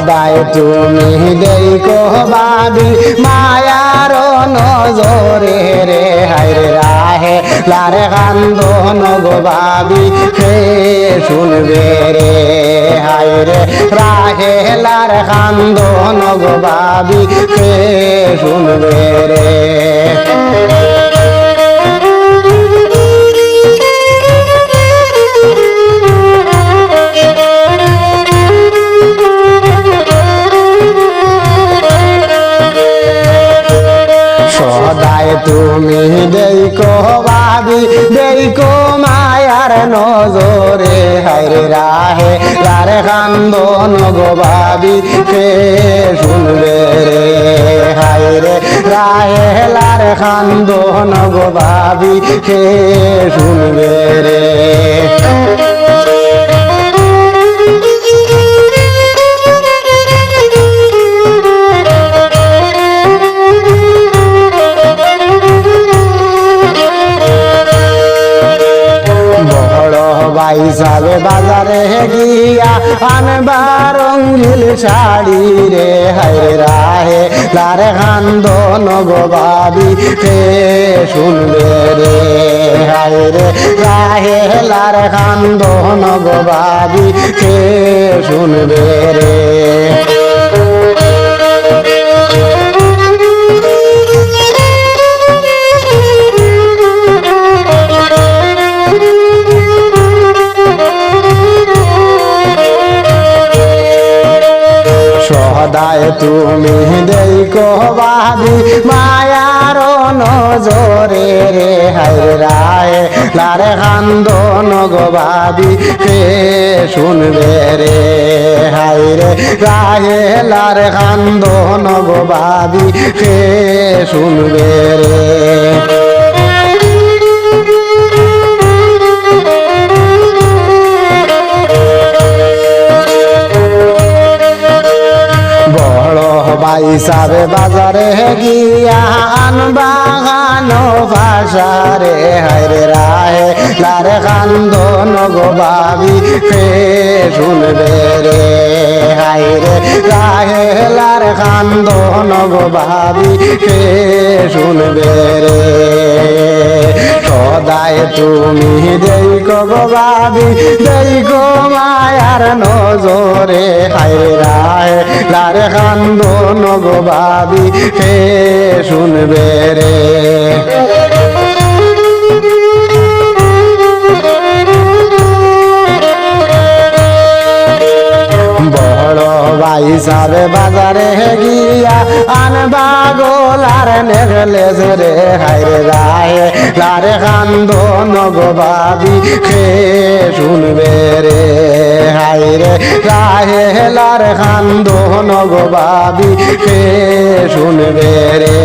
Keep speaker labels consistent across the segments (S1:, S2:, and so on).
S1: সদায় তুমি দেখো ভাবি মায়ার নজরে রে হায়রে রাহে লারে কান্দন গো ভাবি কে শুনবে রে হায়রে রাহে লার কান্দন গো ভাবি কে শুনবে রে সদায় তুমি দেখো ভাবি দেখো মায়ার নজরে হায়রে রাহে লারে কান্দন গো ভাবি কে শুনবে রে হায়রে রাহে লারে কান্দন গো ভাবি কে শুনবে রে যাবে বাজারে গিয়া আনবার রঙিল শাড়ি রে হায়রে রাহে লারে কান্দন গো ভাবি কে শুনবে রে হায়রে রাহে লারে কান্দন গো ভাবি কে শুনবে রে সদায় তুমি দেখো ভাবি মায়ার নজরে রে হায়রে রাহে লারে কান্দন গো ভাবি কে শুনবে রে হায়রে রাহে লারে কান্দন গো ভাবি কে শুনবে রে বাইসাবে বাজারে গিয়া আনবাগান ভাষারে হায়রে রাহে লারে কান্দন গো ভাবি কে শুনবে রে হায়রে রাহে লারে কান্দন গো ভাবি কে শুনবে রে সদায় তুমি দেখো গো ভাবি দেখো মায়ার নজরে হায়রে রাহে লারে কান্দন গো ভাবি কে শুনবে রে বাইসাবে বাজারে গিয়া আনবা গোলার নেকলেস রে হায়রে রাহে লারে কান্দন গো ভাবি কে শুনবে রে হায়রে রাহে লারে কান্দন গো ভাবি কে শুনবে রে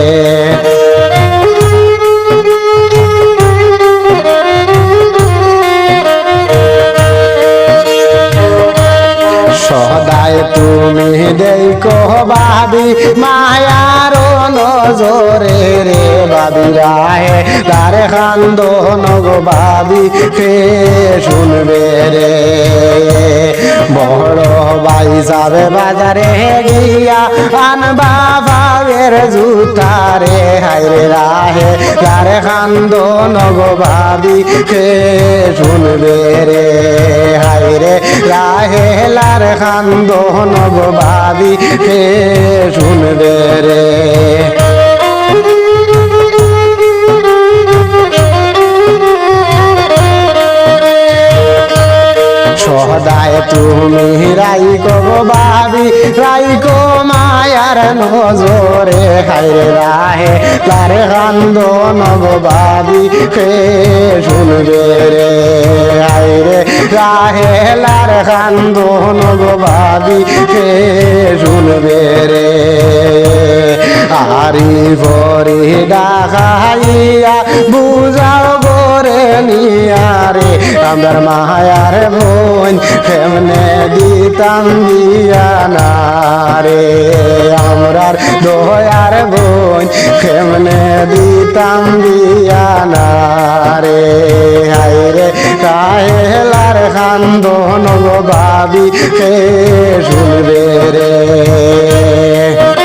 S1: সদায় তুমি দেখো ভাবি মায়ার নজরে রে ভাবি রাহে লারে কান্দন গো ভাবি কে শুনবে রে বড় ভাই যাবে বাজারে গিয়া আনবা ভাবের জুতা রে হায়রে রাহে লারে কান্দন গো ভাবি কে শুনবে রে হায়রে রাহে লারে কান্দন গো ভাবি কে শুনবে রে সদায় তুমি রাইকো গো ভাবি রাইকো মায়ার নজরে হায়রে রাহে লারে কান্দন গো ভাবি কে শুনবে রে হায়রে রাহে লারে কান্দন গো ভাবি কে শুনবে রে আরি ভরি ডাকাইয়া বুঝাও গোরে নিয়ারে আমার মায়ার বোন কেমনে দিতাম দিয়া না রে আমরার দয়ার বোন কেমনে দিতাম দিয়া না রে হায়রে কাহেলার কান্দন গো ভাবি কে